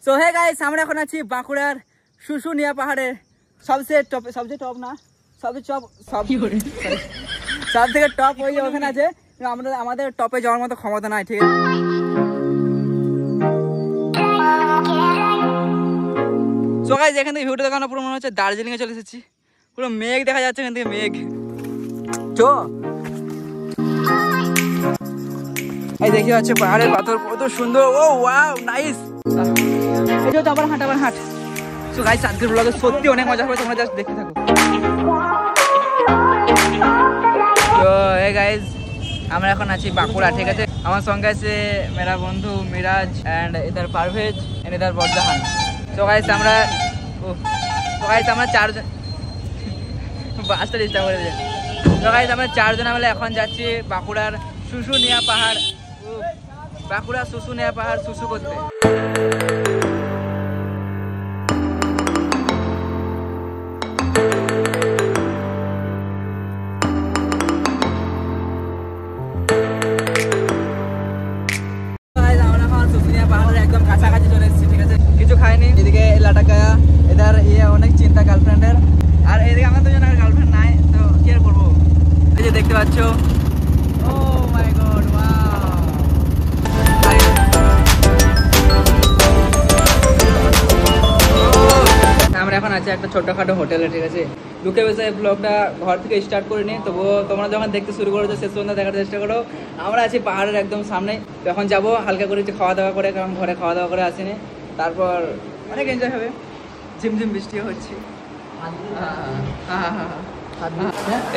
So hey guys, আমরা এখন আছি বাঁকুড়ার শুশুনিয়া পাহাড়ের সবচেয়ে টপ না সব থেকে টপ ওই ওখানে আছে। আমাদের টপে যাওয়ার মতো ক্ষমতা নাই, ঠিক আছে? সো গাইস, এখান থেকে ভিউটা দেখানো পুরো মনে হচ্ছে দার্জিলিং এ চলে এসেছি। পুরো মেঘ দেখা যাচ্ছে এখান থেকে, মেঘ। চো এই দেখি হচ্ছে পাহাড়ের পাথর কত সুন্দর। ও ওয়াও, নাইস। এটা তো আবার হাঁট। সো গাইস, আজকের ব্লগে সত্যি অনেক মজা হবে, তোমরা জাস্ট দেখতে থাকো। তো হে গাইস, আমরা এখন আছি বাঁকুড়া, ঠিক আছে? আমার সঙ্গে আছে মেরা বন্ধু মিরাজ এন্ড ইধার পারভেজ এন্ড ইধার বরজাহান। তো গাইস আমরা চারজন বাসটা ডিস্টার্ব করে দিয়েছে। তো গাইস, আমরা চারজন মিলে এখন যাচ্ছি বাঁকুড়ার শুশুনিয়া পাহাড়, বাঁকুড়া শুশুনিয়া পাহাড় শুশু করতে। একদম কাছাকাছি চলে এসেছি, ঠিক আছে? কিছু খাইনি, এদিকে লাটাকায়া, এদের অনেক চিন্তা গার্লফ্রেন্ডের, আর এদিকে আমার দুজনের গার্লফ্রেন্ড নাই, তো কি আর করবো? এই যে দেখতে পাচ্ছ, ও মাই গড, ওয়াও। আমরা এখন আছি একটা ছোটখাটো হোটেলে, ঠিক আছে? ঢুকে বসে ব্লগটা ঘর থেকে স্টার্ট করিনি, তবুও তোমরা যখন দেখতে শুরু করেছো শেষ পর্যন্ত দেখার চেষ্টা করো। আমরা আছি পাহাড়ের একদম সামনে, তো এখন যাবো হালকা করে খাওয়া দাওয়া করে, কারণ ঘরে খাওয়া দাওয়া করে আসিনি। তারপর অনেক এনজয় হবে, ঝিমঝিম বৃষ্টিও হচ্ছে।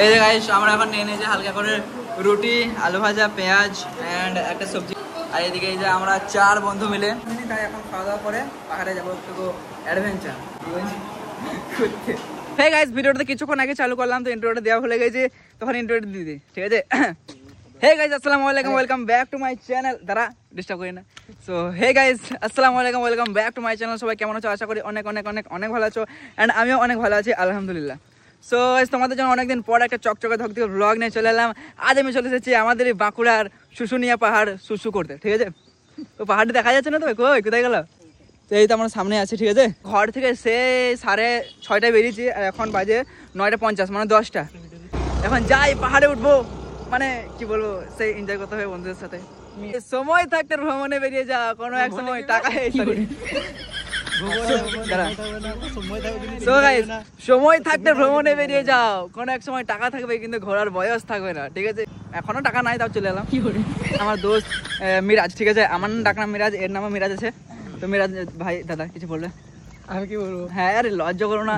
এই যে গাইস, আমরা এখন নিয়ে নিয়েছি হালকা করে রুটি, আলু ভাজা, পেঁয়াজ অ্যান্ড একটা সবজি। আর এদিকে এই যে আমরা 4 বন্ধু মিলে তাই এখন খাওয়া দাওয়া করে পাহাড়ে যাবো একটু অ্যাডভেঞ্চার করতে। হ্যাঁ গাইস, ভিডিওটা কিছুক্ষণ আগে চালু করলাম, তো ইন্ট্রোটা দেওয়া ভুলে গেছে, তখন ইন্ট্রোটা দিয়ে দিই, ঠিক আছে? হে গাইস, আসসালামু আলাইকুম, welcome back to my channel. দাঁড়া, ডিস্টার্ব করি না। সো হে গাইস, আসসালামু আলাইকুম, welcome back to my channel. সবাই কেমন আছো? আশা করি অনেক অনেক অনেক অনেক ভালো আছো, অ্যান্ড আমিও অনেক ভালো আছি, আলহামদুলিল্লাহ। সো তোমাদের জন্য অনেকদিন পর একটা চকচকে ধকধকে ব্লগ নিয়ে চলে এলাম। আজ আমি চলে এসেছি আমাদের এই বাঁকুড়ার শুশুনিয়া পাহাড় শুশু করতে, ঠিক আছে? তো পাহাড়টি দেখা যাচ্ছে না, তো কোথায় গেল? তো এই তো আমার সামনে আছে, ঠিক আছে? ঘর থেকে সেই 6:30 বেরিয়েছি, আর এখন বাজে 9:50, মানে 10টা। এখন যাই, পাহাড়ে উঠবো, মানে কি বলবো, সেই এনজয় করতে হবে বন্ধুদের সাথে। সময় থাকতে ভ্রমণে বেরিয়ে যা, কোনো এক সময় টাকা সময় থাকতে ভ্রমণে বেরিয়ে যাও, কোনো এক সময় টাকা থাকবে, কিন্তু ঘোরার বয়স থাকবে না, ঠিক আছে? এখনো টাকা নাই, তাও চলে এলাম। আমার দোস্ত মিরাজ, ঠিক আছে? আমার ডাকনাম মিরাজ, এর নামও মিরাজ আছে। তো মিরাজ ভাই, দাদা কিছু বলবে? আমি কি বলবো? হ্যাঁ, আরে লজ্জা করো না,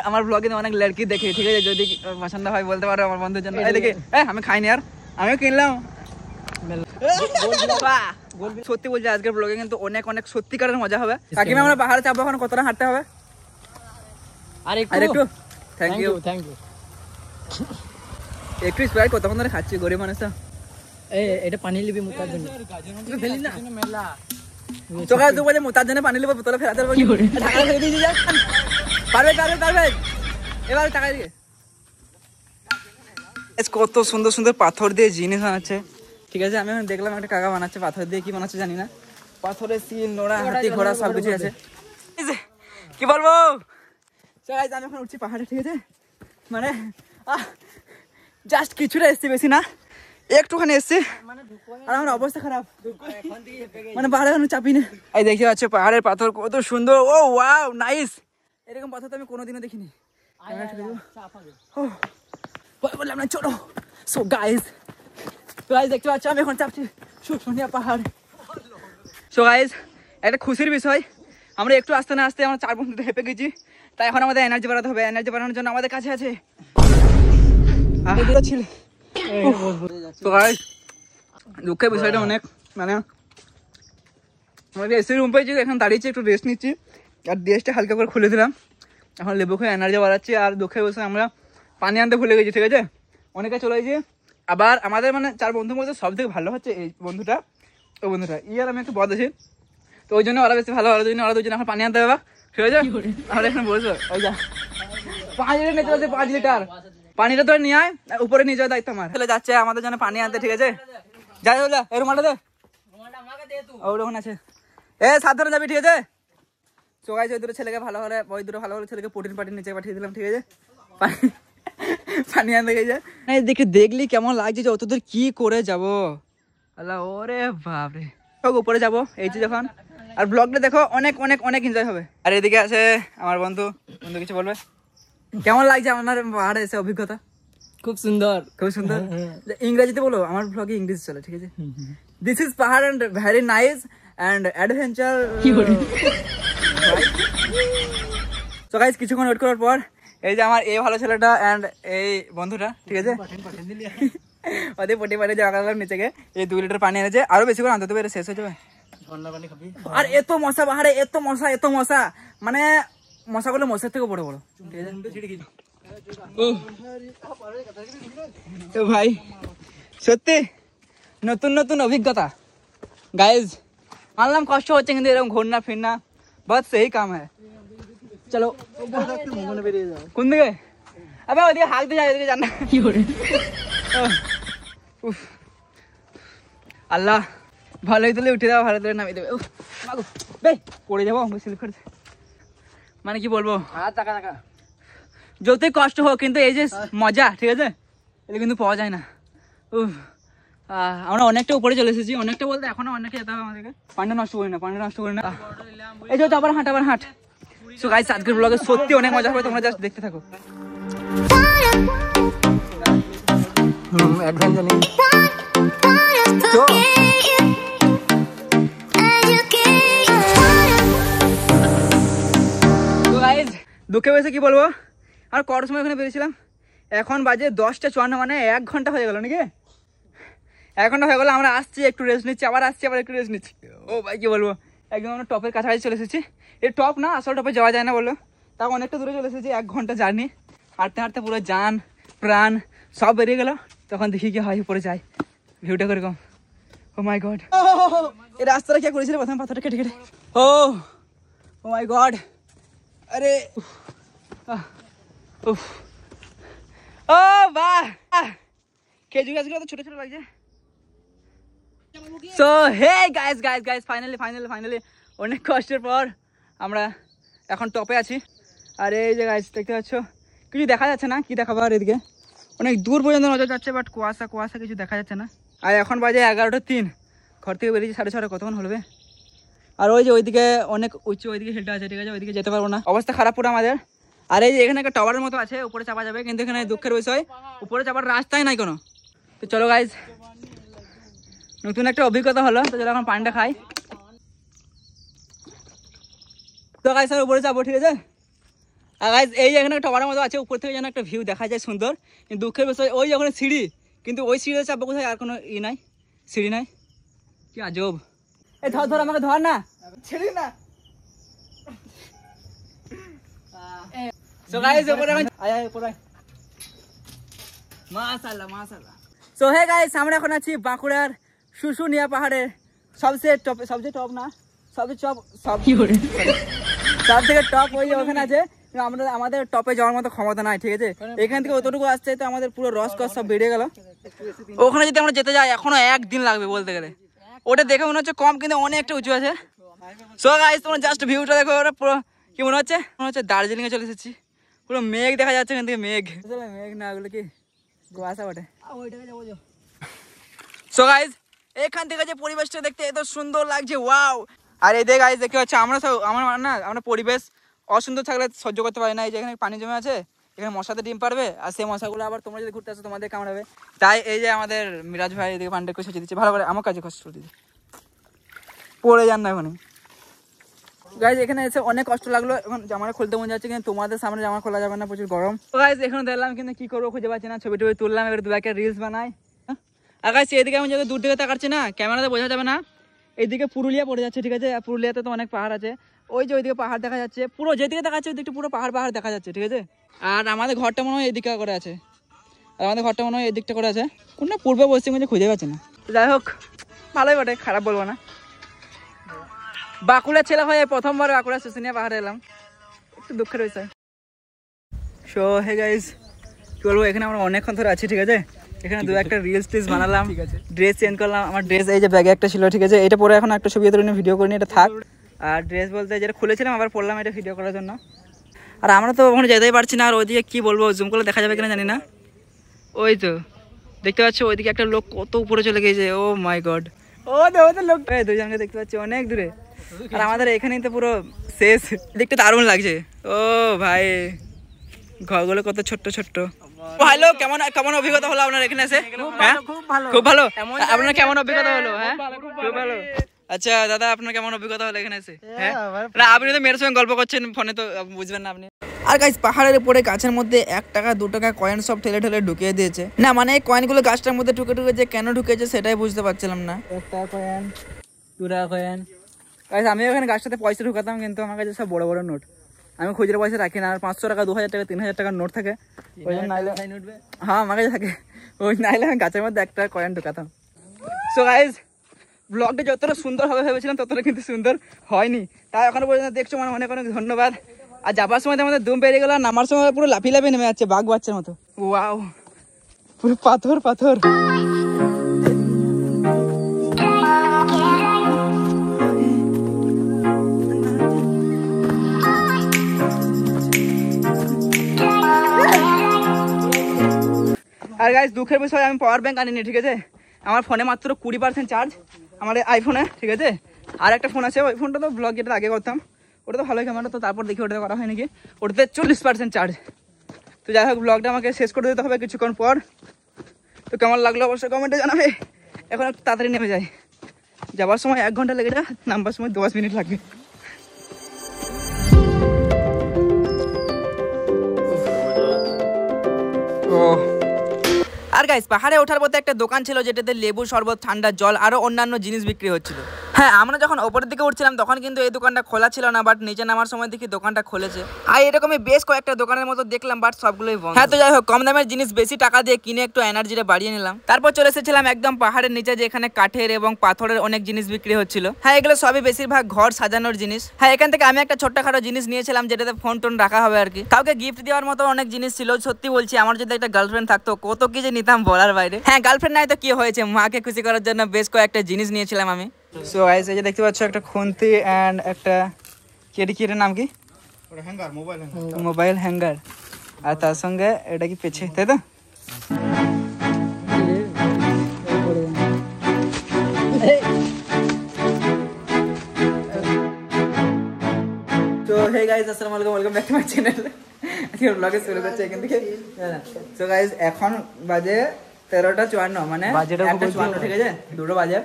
আমার ব্লগে অনেক লড়কি দেখে, ঠিক আছে? যদি পছন্দ হয় বলতে পারো আমার বন্ধুর জন্য। দেখে আমি খাইনি, আর আমিও কিনলাম। সত্যি বলছি, আজকের ব্লগে কিন্তু অনেক অনেক সত্যিকারের মজা হবে। কাকিমা, আমরা পাহাড়ে চাপবো, এখন কতটা হাঁটতে হবে? আর একটু থ্যাংক ইউ একটু স্প্রাইট কতক্ষণ ধরে খাচ্ছি, গরিব মানুষ। এটা পানি লিবি মুতার জন্য, ফেলি না মেলা চোখা দু বাজে মুতার জন্য পানি লিবো, বোতলে ফেরাতে টাকা ফেলে দিয়ে যা। পারবে এবার টাকা দিয়ে। কত সুন্দর সুন্দর পাথর দিয়ে জিনিস বানাচ্ছে, ঠিক আছে? আমি এখন দেখলাম একটা কাকা বানাচ্ছে পাথর দিয়ে, কি বানাচ্ছে জানি না। পাথরের সিল, নোড়া, হাতি, ঘোড়া সব কিছু আছে, কি বলবো? আমি এখন উঠছি পাহাড়ে, ঠিক আছে? মানে জাস্ট কিছুটা এসছি, বেশি না, একটুখানি এসছি, আর আমার অবস্থা খারাপ, মানে পাহাড়ে এখন চাপি না। এই দেখতে পাচ্ছ পাহাড়ের পাথর কত সুন্দর। ও ওয়াও, নাইস। এরকম পাথর তো আমি কোনোদিনও দেখিনি। বললাম না, চলো। সো গাইস, দেখতে পাচ্ছ আমি এখন চাপছি শুশুনিয়া পাহাড়। সো গাইস, একটা খুশির বিষয়, আমরা একটু আস্তে না আস্তে আমরা 4 বন্ধু হেঁপে গেছি, তাই এখন আমাদের এনার্জি বাড়াতে হবে। এনার্জি বাড়ানোর জন্য আমাদের কাছে আছে দুঃখের বিষয়টা অনেক, মানে আমাদের এসি রুম পেয়েছি, এখন দাঁড়িয়েছি, একটু রেস্ট নিচ্ছি, আর ড্রেসটা হালকা করে খুলে দিলাম। এখন লেবু খেয়ে এনার্জি বাড়াচ্ছি। আর দুঃখের বিষয়, আমরা পানি আনতে ভুলে গেছি, ঠিক আছে? অনেকে চলে গেছি। আবার আমাদের মানে 4 বন্ধুর মধ্যে সব থেকে ভালো হচ্ছে এই বন্ধুটা, ওই বন্ধুটা। ইয়ার আমি একটু বদ আছি, তো ওই জন্য ওরা বেশি ভালো, ওরা দুজন এখন পানি আনতে হবে, ঠিক আছে? আমরা এখন বলছো ওই যা 5 লিটার নিতে পারছে, 5 লিটার পানিটা তো নিয়ে আয়, উপরে নিয়ে যাওয়ার দায়িত্ব আমার। চলে যাচ্ছে আমাদের জন্য পানি আনতে, ঠিক আছে? যাই যা, এই রুমালটা দে, ওখানে আছে। সাবধানে যাবি, ঠিক আছে? সো গাইস ওই দুটো ছেলেকে ভালো ভালো ছেলেকে প্রোটিন পার্টি নিচে পাঠিয়ে দিলাম, ঠিক আছে? পানি আনতে গেছে না, দেখে দেখলি কেমন লাগছে যে অতদূর কি করে যাব। আল্লাহ, ওরে বাপরে, সব উপরে যাবো এই যে যখন। আর ব্লগটা দেখো, অনেক অনেক অনেক এনজয় হবে। আর এদিকে আছে আমার বন্ধু কিছু বলবে? কেমন লাগছে আপনার পাহাড়ে এসে অভিজ্ঞতা? খুব সুন্দর, খুব সুন্দর। ইংরেজিতে বলো, আমার ব্লগে ইংরেজি চলে, ঠিক আছে? দিস ইজ পাহাড় and very nice and adventure. So guys কিছুক্ষণ ওয়েট করার পর এই যে আমার এই ভালো ছেলেটা এন্ড এই বন্ধুটা, ঠিক আছে, ওদের পটি পাটি জায়গা নিচে গিয়ে এই 2 লিটার পানি এনেছে। আরো বেশি করে আনতে হবে, শেষ হয়ে যাবে। আর এত মশা পাহাড়ে, এত মশা, মানে মশাগুলো মশার থেকে বড় বড়, ঠিক আছে? তো ভাই সত্যি নতুন নতুন অভিজ্ঞতা গাইজ। মানলাম কষ্ট হচ্ছে, কিন্তু এরকম ঘুরনা ফিরনা বহুত সেই কাম হ্যাঁ। চলো কোন দিকে? আবে ওদিকে হাঁক দিয়ে যায়, ওদিকে জান না কি করে। আল্লাহ, ভালোই তুলে উঠে দেওয়া, ভালো তুলে নামিয়ে দেবে। পড়ে যাবো, মানে কি বলবো, যতই কষ্ট হোক কিন্তু এই যে মজা, ঠিক আছে, এটা কিন্তু পাওয়া যায় না। আমরা অনেকটা উপরে চলে এসেছি, অনেকটা বলতে এখনো অনেকটা যেতে হবে আমাদেরকে। পান্ডা নষ্ট করি না। এই যে আবার হাঁট। সো গাইস আজকের ব্লগে সত্যি অনেক মজা হবে, তোমরা জাস্ট দেখতে থাকো। অ্যাডভেঞ্চার নিয়ে তো গাইস দুঃখে বসে কি বলবো, আর কত সময় ওখানে বেরিয়েছিলাম, এখন বাজে 10:54, মানে 1 ঘন্টা হয়ে গেল নাকি? 1 ঘন্টা হয়ে গেল। আমরা আসছি, একটু রেস্ট নিচ্ছি, আবার একটু রেস্ট নিচ্ছি। ও ভাই কি বলবো, একদম আমরা টপের কাছাকাছি চলে এসেছি। এই টপ না, আসল টপে যাওয়া যায় না বললো, তাও অনেকটা দূরে চলে এসেছি। 1 ঘন্টা জার্নি, হাঁটতে পুরো জান প্রাণ সব বেরিয়ে গেল। তখন দেখি কি হয়, উপরে যাই, ভিউটা কিরকম। ও মাই গড, এই রাস্তাটা কে করেছিল প্রথম পাথরটা কেটে? ও মাই গড, আরে ও বাহ, খেজুর গাছগুলো তো ছোট ছোট লাগছে। সো হে গাইস ফাইনালি অনেক কষ্টের পর আমরা এখন টপে আছি। আর এই যে গাইস দেখতে পাচ্ছ, কিছু দেখা যাচ্ছে না, কি দেখাবো আর? এদিকে অনেক দূর পর্যন্ত নজর যাচ্ছে, বাট কুয়াশা কিছু দেখা যাচ্ছে না। আর এখন বাজে 11:03, ঘর থেকে বেরিয়েছি 6:30, কতক্ষণ হলবে? আর ওই যে ওইদিকে অনেক উঁচু, ওইদিকে হিলটা আছে, ঠিক আছে, ওইদিকে যেতে পারবো না, অবস্থা খারাপ পুরো আমাদের। আর এই যে এখানে একটা টাওয়ারের মতো আছে, উপরে চাপা যাবে, কিন্তু এখানে দুঃখের বিষয় উপরে চাপার রাস্তাই নাই কোনো। তো চলো গাইজ, নতুন একটা অভিজ্ঞতা হলো। তো চলো এখন পানিটা খাই। তো গাইজ আমি উপরে যাবো, ঠিক আছে? আর গাইজ এই এখানে একটা টাওয়ারের মতো আছে, উপর থেকে যেন একটা ভিউ দেখা যায় সুন্দর, কিন্তু দুঃখের বিষয় ওই ওখানে সিঁড়ি, কিন্তু ওই সিঁড়িতে চাপবো কোথায়? আর কোনো নাই, সিঁড়ি নাই, কি আজব। এই ধর আমাকে ধর না, ছেড়ি না। সো গাইস উপরে আয় উপরে, মাশাআল্লাহ। সো হে গাইস, আমরা এখন আছি বাঁকুড়ার শুশুনিয়া পাহাড়ের সবচেয়ে টপ না, সব কি করে সব থেকে টপ ওই ওখানে আছে। আমাদের টপে যাওয়ার মতো ক্ষমতা নাই, ঠিক আছে? এখান থেকে অতটুকু আসতে তো আমাদের পুরো রস সব বেরিয়ে গেল। ওখানে যদি আমরা যেতে যাই এখনো 1 দিন লাগবে বলতে গেলে। ওটা দেখে মনে হচ্ছে কম, কিন্তু অনেকটা উঁচু আছে। সো গাইস তোমরা জাস্ট ভিউটা দেখো, ওটা পুরো কি মনে হচ্ছে দার্জিলিং এ চলে এসেছি। পুরো মেঘ দেখা যাচ্ছে এখান থেকে, মেঘ না, ওগুলো কি কুয়াশা বটে। সো গাইস এখান থেকে যে পরিবেশটা দেখতে এত সুন্দর লাগছে, ওয়াও। আর এই গাইস দেখতে পাচ্ছি আমরা পরিবেশ অসুন্দর থাকলে সহ্য করতে পারি না। এই যে এখানে পানি জমে আছে, এখানে মশাতে ডিম পারবে, আর সেই মশাগুলো আবার তোমরা যদি ঘুরতে আসো তোমাদের কামড়াবে। তাই এই যে আমাদের মিরাজ ভাই এদিকে পানিটা একটু সেচে দিচ্ছে ভালো করে, আমার কাছে কষ্ট দিচ্ছে, পড়ে যান না ওখানে। গাইজ এখানে এসে অনেক কষ্ট লাগলো, এখন জামাটা খুলতে মন যাচ্ছে, কিন্তু তোমাদের সামনে জামা খোলা যাবে না, প্রচুর গরম। গাইজ এখানে দেখলাম, কিন্তু কি করবো খুঁজে পাচ্ছি না, ছবি তুললাম, এবার 2-1 রিলস বানাই। আর গাইজ এদিকে আমি যত দূর থেকে তাকাচ্ছি না, ক্যামেরাতে বোঝা যাবে না, এইদিকে পুরুলিয়া পড়ে যাচ্ছে, ঠিক আছে? আর পুরুলিয়াতে তো অনেক পাহাড় আছে, ওই যে ওইদিকে পাহাড় দেখা যাচ্ছে, পুরো যেদিকে দেখাচ্ছে ওইদিকটা পুরো পাহাড় দেখা যাচ্ছে, ঠিক আছে? আর আমাদের ঘরটা মনে হয় এদিকে করে আছে, এদিকটা করে আছে, কোনটা পূর্ব পশ্চিম খুঁজে পাচ্ছি না। যাই হোক ভালোই বটে, খারাপ বলবো না। বাঁকুড়া ছেলে হয়ে প্রথমবার বাঁকুড়া শুশুনিয়া পাহাড়ে এলাম, একটু দুঃখের বিষয়। সো হে গাইস কি বলবো, এখানে আমরা অনেকক্ষণ ধরে আছি, ঠিক আছে? এখানে 2-1 রিলস বানালাম, ড্রেস চেঞ্জ করলাম, আমার ড্রেস এই যে ব্যাগে একটা ছিল, ঠিক আছে? এটা পরে এখন একটা ছবি তুলে ভিডিও করিনি, এটা থাক। আর ড্রেস বলতে যেটা খুলেছিলাম আবার পরলাম এটা ভিডিও করার জন্য। আর আমরা তো ওখানে যেতেই পারছি না, আর ওইদিকে কী বলবো, জুম করলে দেখা যাবে কিনা জানি না। ওই তো দেখতে পাচ্ছ ওইদিকে একটা লোক কত উপরে চলে গেছে, ও মাই গড। ওদের লোক দুজনকে দেখতে পাচ্ছি অনেক দূরে, আর আমাদের এখানেই তো পুরো শেষ। দেখতে দারুণ লাগছে। ও ভাই ঘরগুলো কত ছোট্ট ছোট্ট। ভালো, কেমন কেমন অভিজ্ঞতা হলো আপনার এখানে এসে? হ্যাঁ খুব ভালো। আপনার কেমন অভিজ্ঞতা হলো? হ্যাঁ খুব ভালো। আচ্ছা দাদা, আপনার কেমন অভিজ্ঞতা হলো এখানে এসে? হ্যাঁ না, আপনি তো মেয়ের সঙ্গে গল্প করছেন ফোনে, তো বুঝবেন না আপনি। আর গাইস পাহাড়ের উপরে গাছের মধ্যে 1 টাকা 2 টাকা কয়েন সব ঠেলে ঠেলে ঢুকিয়ে দিয়েছে। না মানে এই কয়েনগুলো গাছটার মধ্যে ঢুকে ঢুকে যে কেন ঢুকেছে সেটাই বুঝতে পারছিলাম না। 1 টাকা কয়েন, 2 টাকা কয়েন। গাইস আমি ওখানে গাছটাতে পয়সা ঢুকাতাম, কিন্তু আমার কাছে সব বড় বড় নোট। আমি খুচরো পয়সা রাখি না, আর 500 টাকা 2000 টাকা 3000 টাকার নোট থাকে। ওই জন্য নাইলে হ্যাঁ আমার কাছে থাকে, ওই নাইলে আমি গাছের মধ্যে 1 টাকা কয়েন ঢুকাতাম। সো গাইস ব্লগটা যতটা সুন্দর হবে ভেবেছিলাম ততটা কিন্তু সুন্দর হয়নি। তাই এখনো পর্যন্ত দেখছো মানে অনেক অনেক ধন্যবাদ। আর যাবার সময় আমাদের দুম পেরিয়ে গেল, নামার সময় পুরো লাফিয়ে লাফিয়ে নেমে যাচ্ছে বাঘ বাচ্চার মতো। ওয়াও পুরো পাথর পাথর। আর গাইস দুঃখের বিষয় আমি পাওয়ার ব্যাংক আনিনি, ঠিক আছে? আমার ফোনে মাত্র 20% চার্জ, আমার আইফোনে, ঠিক আছে? আর একটা ফোন আছে, ওই ফোনটা তো ব্লগ যেটা আগে করতাম ওটা তো ভালোই ক্যামেরা, তো তারপর দেখি ওটাতে করা হয় নাকি, ওটাতে 40% চার্জ। তো যাই হোক ব্লগটা আমাকে শেষ করে দিতে হবে কিছুক্ষণ পর। তো কেমন লাগলো অবশ্যই কমেন্টে জানাবে। এখন একটু তাড়াতাড়ি নেমে যাই, যাবার সময় 1 ঘন্টা লেগে যায়, নামবার সময় 10 মিনিট লাগবে। ও আর গাইস পাহাড়ে ওঠার পথে একটা দোকান ছিল যেটাতে লেবু শরবত, ঠান্ডা জল আরো অন্যান্য জিনিস বিক্রি হচ্ছিল। হ্যাঁ আমরা যখন ওপরের দিকে উঠছিলাম তখন কিন্তু এই দোকানটা খোলা ছিল না, বাট নিচে নামার সময় দেখি দোকানটা খুলেছে। আর এরকমই বেশ কয়েকটা দোকানের মতো দেখলাম, বাট সবগুলোই বন্ধ। হ্যাঁ তো যাই হোক কম দামের জিনিস বেশি টাকা দিয়ে কিনে একটু এনার্জিটা বাড়িয়ে নিলাম। তারপর চলে এসেছিলাম একদম পাহাড়ের নিচে, যেখানে কাঠের এবং পাথরের অনেক জিনিস বিক্রি হচ্ছিল। হ্যাঁ এগুলো সবই বেশিরভাগ ঘর সাজানোর জিনিস। হ্যাঁ এখান থেকে আমি একটা ছোট্টখাটো জিনিস নিয়েছিলাম যেটাতে ফোন টোন রাখা হবে আর কি। কাউকে গিফট দেওয়ার মতো অনেক জিনিস ছিল। সত্যি বলছি আমার যদি একটা গার্লফ্রেন্ড থাকতো কত কি যে নিতাম বলার বাইরে। হ্যাঁ গার্লফ্রেন্ড নাই তো কি হয়েছে, মাকে খুশি করার জন্য বেশ কয়েকটা জিনিস নিয়েছিলাম আমি। সো গাইস এই যে দেখতে পাচ্ছ একটা খুন্তি এন্ড একটা কিটের নাম কি, হ্যাঙ্গার, মোবাইল হ্যাঙ্গার। আর তার সঙ্গে এটা কি পেছে, তাই তো? তো হে গাইস আসসালামু আলাইকুম, welcome back to my channel. আজকে ব্লগে শুরু করছি এখান থেকে। সো গাইস এখন বাজে 13:54, মানে 1:54, ঠিক আছে? 2টো বাজে।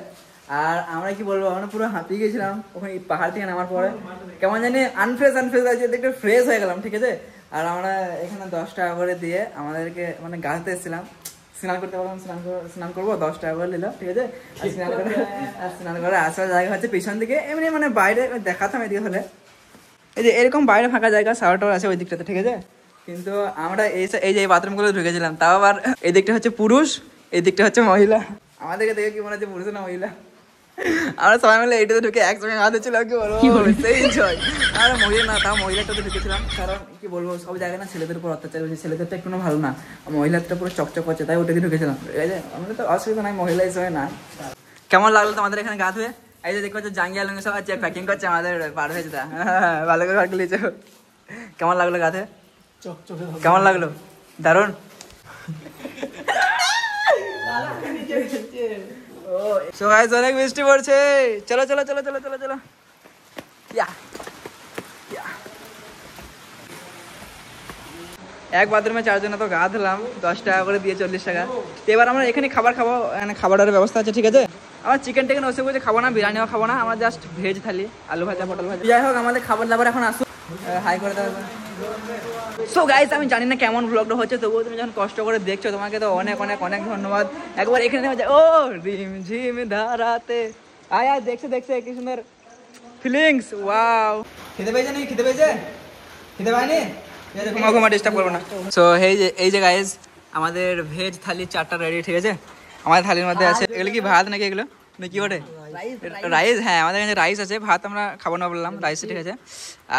আর আমরা কি বলবো, আমরা পুরো হাঁপিয়ে গেছিলাম ওখানে পাহাড় থেকে নামার পরে। কেমন জানি আনফ্রেশ আছে, একটু ফ্রেশ হয়ে গেলাম, ঠিক আছে? আর আমরা এখানে 10 টাকা করে দিয়ে আমাদেরকে মানে গাছতে এসেছিলাম, স্নান করতে পারলাম, স্নান করবো 10 টাকা করে নিল, ঠিক আছে? আর স্নান করে আসার জায়গা হচ্ছে পিছন দিকে, এমনি মানে বাইরে দেখাতাম এদিকে হলে। এই যে এরকম বাইরে ফাঁকা জায়গা শাওয়ার টাওয়ার আছে ওই দিকটাতে, ঠিক আছে? কিন্তু আমরা এই যে বাথরুমগুলো ঢুকেছিলাম, তাও আবার এই দিকটা হচ্ছে পুরুষ, এই দিকটা হচ্ছে মহিলা। আমাদেরকে দেখে কি মনে হচ্ছে পুরুষ না মহিলা? আমরা সবাই মিলে এইটাতে ঢুকে একসঙ্গে হাতে ছিল, কি বলবো সেই এনজয়। আমরা মহিলা না, তাও মহিলাটাতে ঢুকেছিলাম, কারণ কি বলবো সব জায়গায় না ছেলেদের উপর অত্যাচার হয়েছে, ছেলেদেরটা একটু ভালো না, মহিলাটা পুরো চকচক করছে, তাই ওটাতে ঢুকেছিলাম, ঠিক আছে? আমাদের তো অসুবিধা নাই মহিলা হিসেবে না। কেমন লাগলো তোমাদের এখানে গা ধুয়ে? এই যে দেখতে পাচ্ছ জাঙ্গিয়া লুঙ্গি সব আছে, প্যাকিং করছে আমাদের পার হয়েছে। ভালো করে ভাগ লিয়েছে। কেমন লাগলো গা ধুয়ে? কেমন লাগলো? দারুণ। সো গাইস অনেক বৃষ্টি পড়ছে, চলো চলো চলো চলো চলো চলো। এক বাথরুমে 4 জনে তো গা ধুলাম, 10 টাকা করে দিয়ে 40 টাকা। তো এবার আমরা এখানে খাবার খাবো, এখানে খাবারের ব্যবস্থা আছে, ঠিক আছে? আমার চিকেন টেকেন ওসব কিছু খাবো না, বিরিয়ানিও খাবো না, আমার জাস্ট ভেজ থালি, আলু ভাজা, পটল ভাজা। যাই হোক আমাদের খাবার দাবার এখন আসুন, হাই করে দেওয়া। সো গাইস আমি জানি না কেমন ব্লগটা হচ্ছে, তবুও তুমি যখন কষ্ট করে দেখছো তোমাকে তো অনেক অনেক অনেক ধন্যবাদ। একবার এখানে নেমে যায়, ও রিম ঝিম ধারাতে আয় আয়, দেখছে কি সুন্দর ফিলিংস। ওয়াও, খেতে পেয়েছে নাকি? খেতে পেয়েছে? খেতে পাইনি? ঘুমা ডিস্টার্ব করবো না। সো এই যে গাইস আমাদের ভেজ থালি 4টা রেডি, ঠিক আছে? আমাদের থালির মধ্যে আছে, এগুলো কি ভাত নাকি এগুলো নাকি ওঠে রাইস? হ্যাঁ আমাদের কাছে রাইস আছে, ভাত আমরা খাবো না বললাম, রাইস, ঠিক আছে?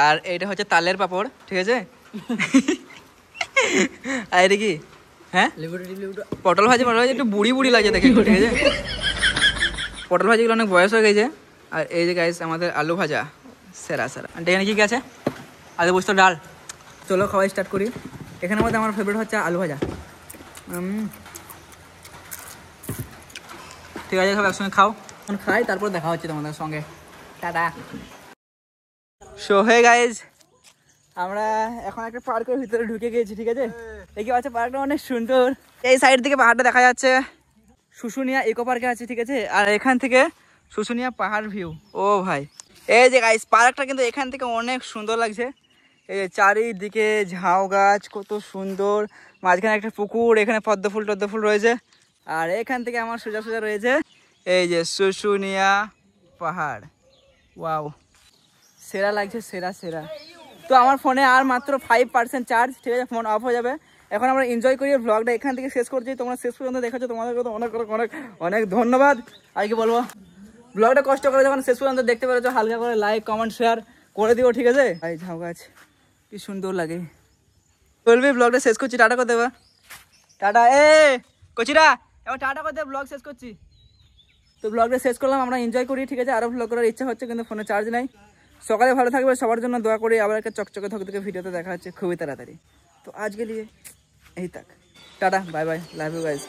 আর এইটা হচ্ছে তালের পাপড়, ঠিক আছে? আর এটা কি? হ্যাঁ পটল ভাজি একটু বুড়ি বুড়ি লাগছে দেখে, ঠিক আছে? পটল ভাজিগুলো অনেক বয়স হয়ে গেছে। আর এই যে গাইস আমাদের আলু ভাজা, সেরা সেরা। এখানে কি কি আছে? আলু পোস্ত ডাল। চলো খাওয়া স্টার্ট করি। এখানের মধ্যে আমার ফেভারিট হচ্ছে আলু ভাজা। ঠিক আছে, সব একসঙ্গে খাও। এখন খাই, তারপর দেখা হচ্ছে তোমাদের সঙ্গে। টাটা। সো হে গাইজ, আমরা এখন একটা পার্কের ভিতরে ঢুকে গিয়েছি। ঠিক আছে, দেখি আছে পার্কটা অনেক সুন্দর। এই সাইড থেকে পাহাড়টা দেখা যাচ্ছে। শুশুনিয়া ইকো পার্কে আছে। ঠিক আছে, আর এখান থেকে শুশুনিয়া পাহাড় ভিউ। ও ভাই, এই যে গাইজ পার্কটা কিন্তু এখান থেকে অনেক সুন্দর লাগছে। এই যে চারিদিকে ঝাউ গাছ, কত সুন্দর। মাঝখানে একটা পুকুর, এখানে পদ্ম ফুল রয়েছে। আর এখান থেকে আমার সোজা সোজা রয়েছে এই যে শুশুনিয়া পাহাড়। ওয়াও, সেরা লাগছে, সেরা সেরা। তো আমার ফোনে আর মাত্র 5% চার্জ। ঠিক আছে, ফোন অফ হয়ে যাবে। এখন আমরা এনজয় করি ব্লগটা এখান থেকে শেষ করছি। তোমরা শেষ পর্যন্ত দেখেছো, তোমাদেরকে তো অনেক অনেক অনেক ধন্যবাদ। আর কি বলবো, ব্লগটা কষ্ট করে যখন শেষ পর্যন্ত দেখতে পেরেছো, হালকা করে লাইক কমেন্ট শেয়ার করে দিও। ঠিক আছে, এই ঝাউ গাছ কি সুন্দর লাগে। বলবি ব্লগটা শেষ করছি, টাটা করে দেবা। টাটা। কচিরা, এবার টাটা করে দেবে, ব্লগ শেষ করছি। তো ব্লগটা শেষ করলাম, আমরা এনজয় করি। ঠিক আছে, আরও ব্লগ করার ইচ্ছা হচ্ছে, কিন্তু ফোনে চার্জ নাই। সকালে ভালো থাকবে, সবার জন্য দোয়া করি। আবার একটা চকচকে থকথকে ভিডিওতে দেখা হচ্ছে খুবই তাড়াতাড়ি। তো আজকে নিয়ে এই থাক, টাটা, bye bye, love you guys.